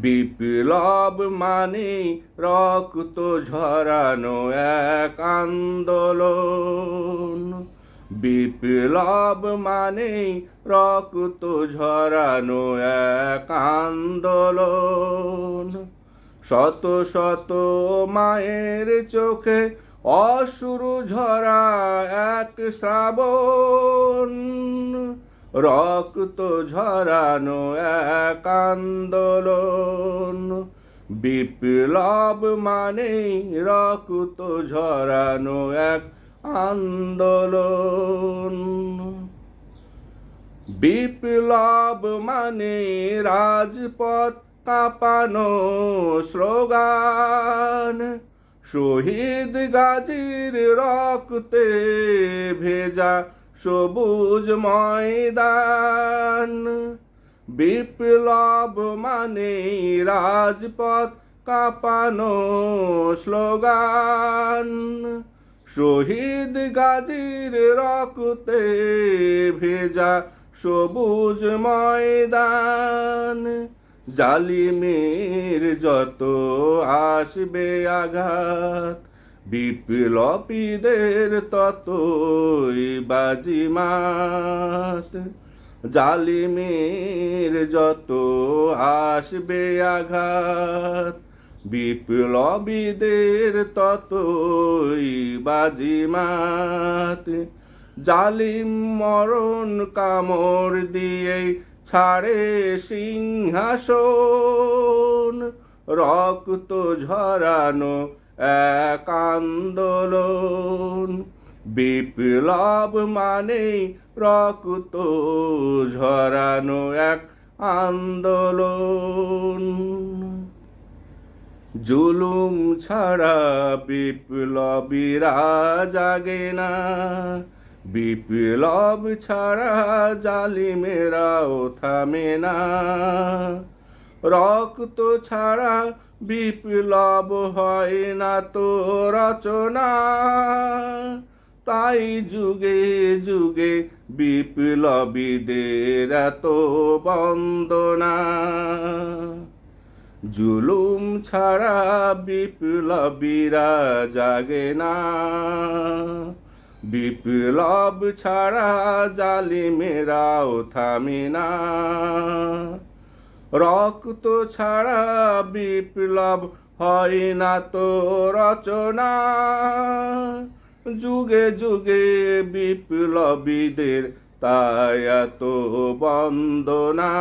বিপ্লব মানে রক্ত ঝরানো এক আন্দোলন। বিপ্লব মানে রক্ত ঝরানো এক আন্দোলন। শত শত মায়ের চোখে অশ্রু ঝরা এক শ্রাবণ। রক্ত ঝরানো এক আন্দোলন। বিপ্লব মানে রক্ত ঝরানো এক আন্দোলন। বিপ্লব মানে রাজপথ কাঁপানো স্লোগান। শহীদ গাজীর রক্তে ভেজা সবুজ ময়দান। বিপ্লব মানে রাজপথ কাঁপানো স্লোগান। শহীদ গাজীর রক্তে ভেজা সবুজ ময়দান। জালিমের যত আসবে আঘাত, বিপ্লবীদের ততই বাজিমাত। জালিমের যত আসবে আঘাত, বিপ্লবীদের ততই বাজিমাত। জালিম মরণ কামড় দিয়ে ছাড়ে সিংহাসন। রক্ত ঝরানো এক আন্দোলন। বিপ্লব মানে রক্ত ঝরানো এক আন্দোলন। জুলুম ছাড়া বিপ্লবীরা জাগে না। বিপ্লব ছাড়া জালিমেরাও থামে না। রক্ত ছাড়া বিপ্লব হয় না তো রচনা। তাই যুগে যুগে বিপ্লবীদের এত বন্দনা। জুলুম ছাড়া বিপ্লবীরা জাগে না। বিপ্লব ছাড়া জালিমেরাও থামে না। রক্ত ছাড়া বিপ্লব হয় না তো রচনা। যুগে যুগে বিপ্লবীদের তাই এত বন্দনা।